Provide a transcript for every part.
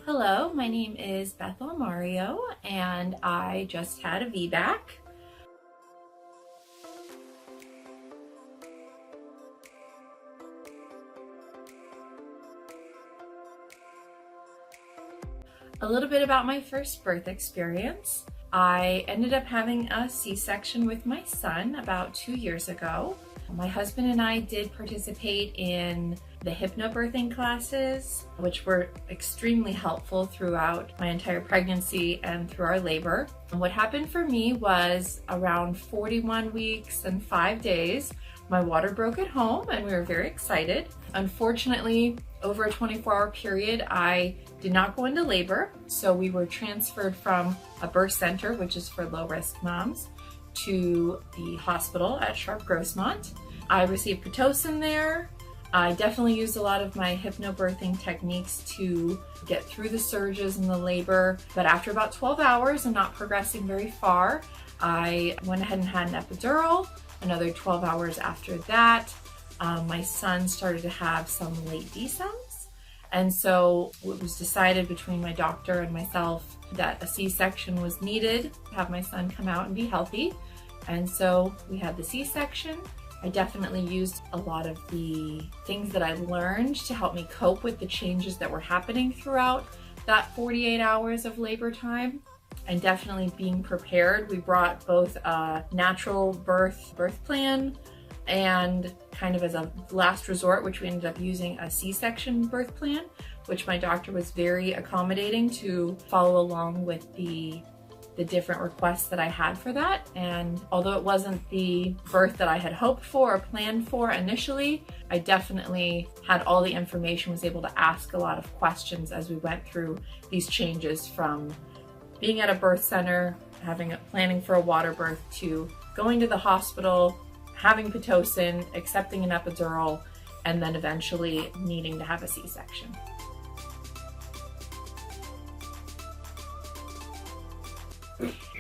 Hello, my name is Beth and I just had a VBAC. A little bit about my first birth experience. I ended up having a C-section with my son about 2 years ago. My husband and I did participate in the HypnoBirthing classes, which were extremely helpful throughout my entire pregnancy and through our labor. And what happened for me was around 41 weeks and 5 days, my water broke at home and we were very excited. Unfortunately, over a 24-hour period, I did not go into labor. So we were transferred from a birth center, which is for low-risk moms, to the hospital at Sharp-Grossmont. I received Pitocin there. I definitely used a lot of my hypnobirthing techniques to get through the surges and the labor. But after about 12 hours and not progressing very far, I went ahead and had an epidural. Another 12 hours after that, my son started to have some late descents. And so it was decided between my doctor and myself that a C-section was needed to have my son come out and be healthy. And so we had the C-section. I definitely used a lot of the things that I learned to help me cope with the changes that were happening throughout that 48 hours of labor time. And definitely being prepared. We brought both a natural birth plan and kind of as a last resort, which we ended up using a C-section birth plan, which my doctor was very accommodating to follow along with the different requests that I had for that. And although it wasn't the birth that I had hoped for or planned for initially, I definitely had all the information, was able to ask a lot of questions as we went through these changes from being at a birth center, planning for a water birth, to going to the hospital, having Pitocin, accepting an epidural, and then eventually needing to have a C-section.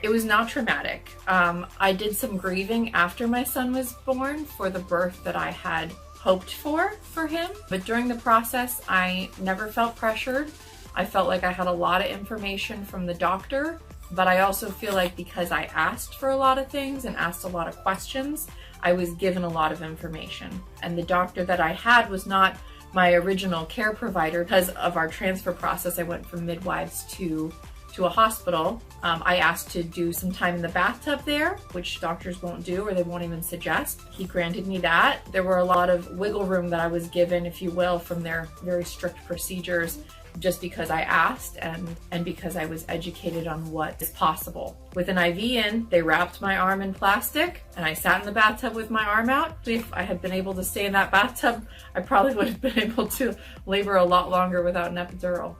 It was not traumatic. I did some grieving after my son was born for the birth that I had hoped for him, but during the process, I never felt pressured. I felt like I had a lot of information from the doctor, but I also feel like because I asked for a lot of things and asked a lot of questions, I was given a lot of information. And the doctor that I had was not my original care provider. Because of our transfer process, I went from midwives to a hospital. I asked to do some time in the bathtub there, which doctors won't do or they won't even suggest. He granted me that. There were a lot of wiggle room that I was given, if you will, from their very strict procedures, just because I asked and because I was educated on what is possible. With an IV in, they wrapped my arm in plastic and I sat in the bathtub with my arm out. If I had been able to stay in that bathtub, I probably would have been able to labor a lot longer without an epidural.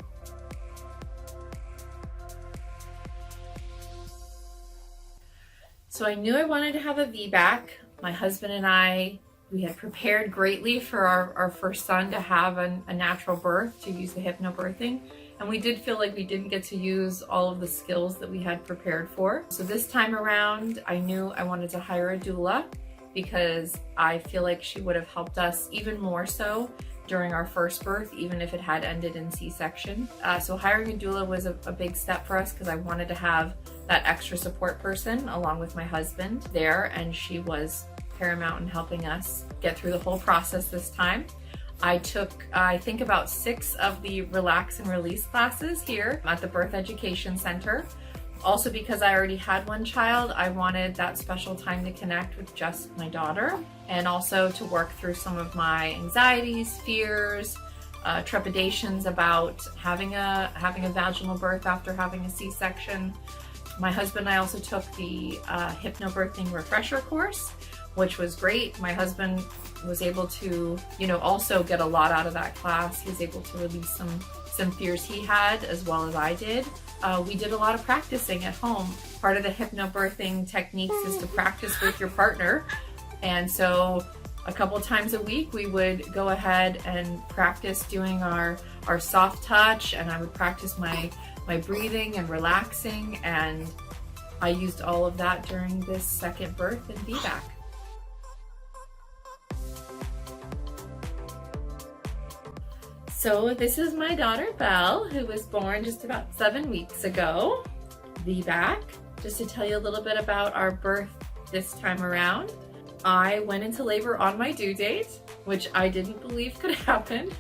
So I knew I wanted to have a VBAC. My husband and I, we had prepared greatly for our first son to have a natural birth, to use the hypnobirthing. And we did feel like we didn't get to use all of the skills that we had prepared for. So this time around, I knew I wanted to hire a doula because I feel like she would have helped us even more so during our first birth, even if it had ended in C-section. So hiring a doula was a big step for us because I wanted to have that extra support person along with my husband there, and she was paramount in helping us get through the whole process this time. I took, I think, about 6 of the relax and release classes here at the Birth Education Center. Also, because I already had one child, I wanted that special time to connect with just my daughter, and also to work through some of my anxieties, fears, trepidations about having a vaginal birth after having a C-section. My husband and I also took the HypnoBirthing refresher course, which was great. My husband was able to, also get a lot out of that class. He was able to release some fears he had, as well as I did. We did a lot of practicing at home. Part of the hypnobirthing techniques is to practice with your partner. And so a couple times a week, we would go ahead and practice doing our soft touch, and I would practice my breathing and relaxing. And I used all of that during this second birth and VBAC. So this is my daughter Belle, who was born just about 7 weeks ago, VBAC. Just to tell you a little bit about our birth this time around. I went into labor on my due date, which I didn't believe could happen.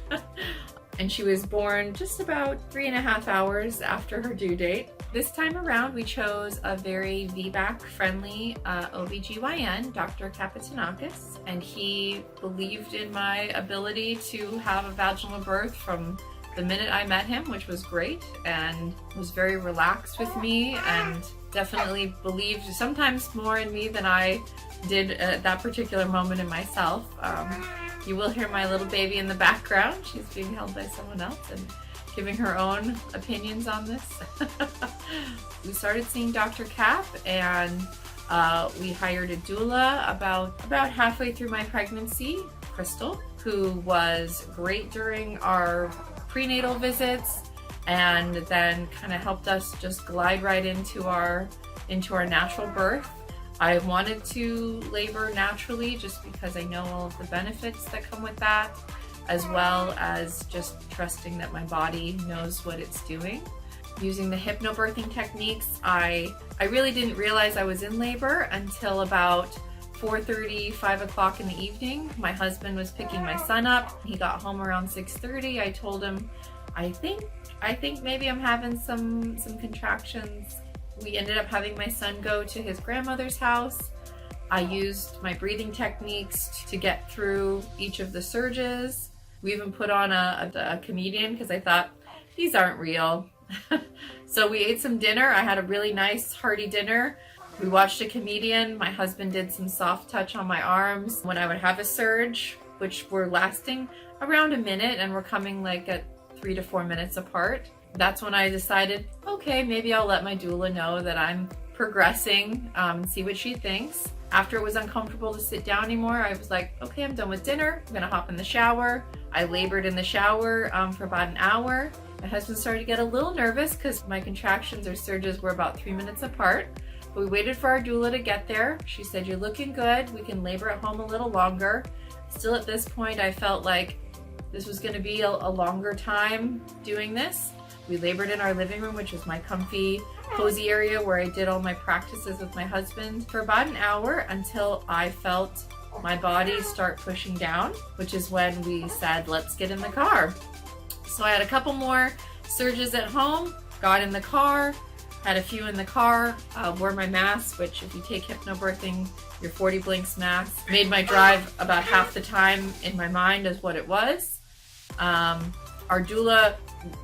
And she was born just about 3.5 hours after her due date. This time around, we chose a very VBAC friendly OBGYN, Dr. Capetanakis, and he believed in my ability to have a vaginal birth from the minute I met him, which was great, and was very relaxed with me and definitely believed sometimes more in me than I did at that particular moment in myself. You will hear my little baby in the background. She's being held by someone else and giving her own opinions on this. We started seeing Dr. Cap, and we hired a doula about halfway through my pregnancy, Crystal, who was great during our prenatal visits, and then kind of helped us just glide right into our natural birth. I wanted to labor naturally just because I know all of the benefits that come with that, as well as just trusting that my body knows what it's doing. Using the hypnobirthing techniques, I really didn't realize I was in labor until about 4:30, 5 o'clock in the evening. My husband was picking my son up. He got home around 6:30. I told him, I think maybe I'm having some contractions. We ended up having my son go to his grandmother's house. I used my breathing techniques to get through each of the surges. We even put on a comedian because I thought, these aren't real. So we ate some dinner. I had a really nice hearty dinner. We watched a comedian. My husband did some soft touch on my arms when I would have a surge, which were lasting around a minute and were coming like at 3 to 4 minutes apart. That's when I decided, okay, maybe I'll let my doula know that I'm progressing, see what she thinks. After it was uncomfortable to sit down anymore, I was like, okay, I'm done with dinner. I'm gonna hop in the shower. I labored in the shower for about an hour. My husband started to get a little nervous because my contractions or surges were about 3 minutes apart. But we waited for our doula to get there. She said, you're looking good. We can labor at home a little longer. Still at this point, I felt like this was gonna be a longer time doing this. We labored in our living room, which was my comfy, cozy area where I did all my practices with my husband for about an hour until I felt my body start pushing down, which is when we said, let's get in the car. So I had a couple more surges at home, got in the car, had a few in the car, wore my mask, which if you take hypnobirthing, your 40 blinks mask, made my drive about half the time in my mind as what it was. Our doula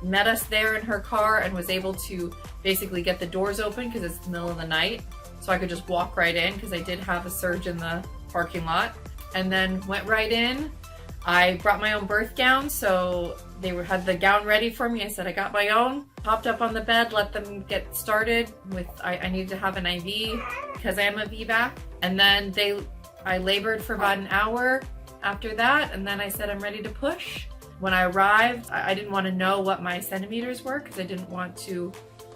met us there in her car and was able to basically get the doors open because it's the middle of the night. So I could just walk right in because I did have a surge in the parking lot. And then went right in. I brought my own birth gown, so they had the gown ready for me. I said I got my own. Hopped up on the bed, let them get started with, I needed to have an IV because I am a VBAC. And then I labored for about an hour after that, and then I said I'm ready to push. When I arrived, I didn't want to know what my centimeters were because I didn't want to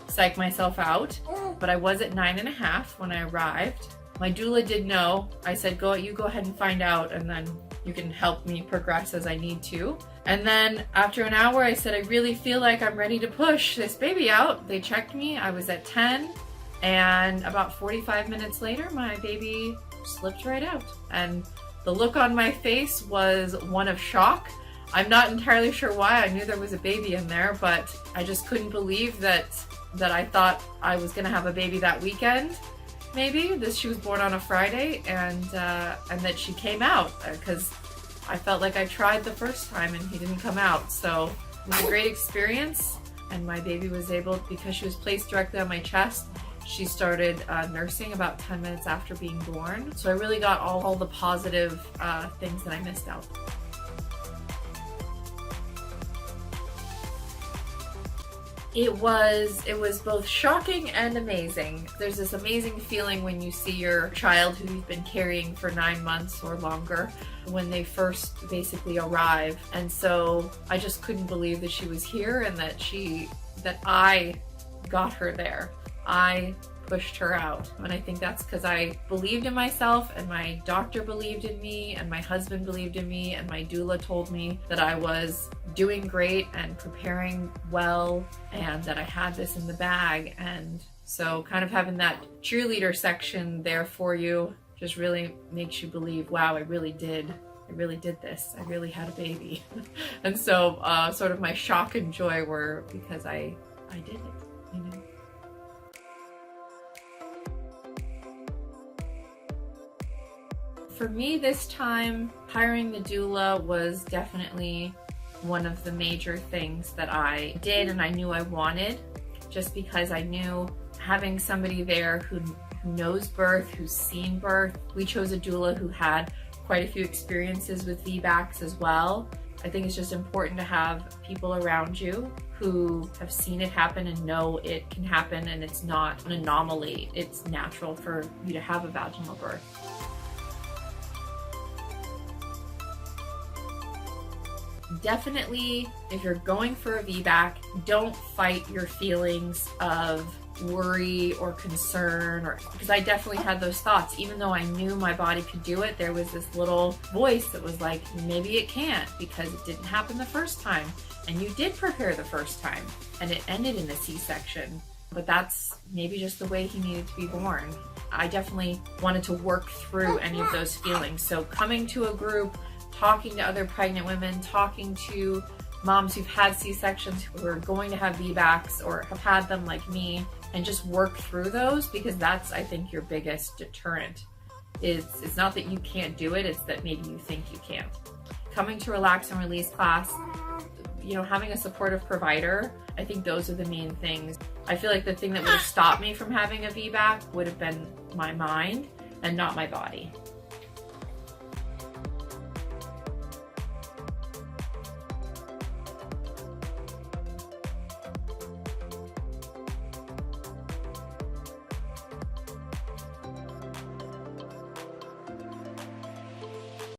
psych myself out, but I was at 9.5 when I arrived. My doula did know. I said, you go ahead and find out, and then you can help me progress as I need to. And then after an hour, I said, I really feel like I'm ready to push this baby out. They checked me. I was at 10, and about 45 minutes later, my baby slipped right out. And the look on my face was one of shock. I'm not entirely sure why. I knew there was a baby in there, but I just couldn't believe that I thought I was gonna have a baby that weekend. Maybe she was born on a Friday, and that she came out because I felt like I tried the first time and he didn't come out. So it was a great experience, and my baby was able, because she was placed directly on my chest, she started nursing about 10 minutes after being born. So I really got all the positive things that I missed out. It was both shocking and amazing. There's this amazing feeling when you see your child who you've been carrying for 9 months or longer when they first basically arrive. And so I just couldn't believe that she was here and that I got her there. I pushed her out. And I think that's because I believed in myself, and my doctor believed in me, and my husband believed in me, and my doula told me that I was doing great and preparing well, and that I had this in the bag. And so kind of having that cheerleader section there for you just really makes you believe, wow, I really did this. I really had a baby. And so sort of my shock and joy were because I did it, you know. For me this time, hiring the doula was definitely one of the major things that I did and I knew I wanted, just because I knew having somebody there who knows birth, who's seen birth. We chose a doula who had quite a few experiences with VBACs as well. I think it's just important to have people around you who have seen it happen and know it can happen, and it's not an anomaly. It's natural for you to have a vaginal birth. Definitely, if you're going for a VBAC, don't fight your feelings of worry or concern, or because I definitely had those thoughts. Even though I knew my body could do it, there was this little voice that was like, maybe it can't because it didn't happen the first time, and you did prepare the first time and it ended in a C-section, but that's maybe just the way he needed to be born. I definitely wanted to work through any of those feelings. So coming to a group, talking to other pregnant women, talking to moms who've had C-sections, who are going to have VBACs or have had them like me, and just work through those, because that's, I think, your biggest deterrent. It's not that you can't do it, it's that maybe you think you can't. Coming to Relax and Release class, you know, having a supportive provider, I think those are the main things. I feel like the thing that would have stopped me from having a VBAC would have been my mind and not my body.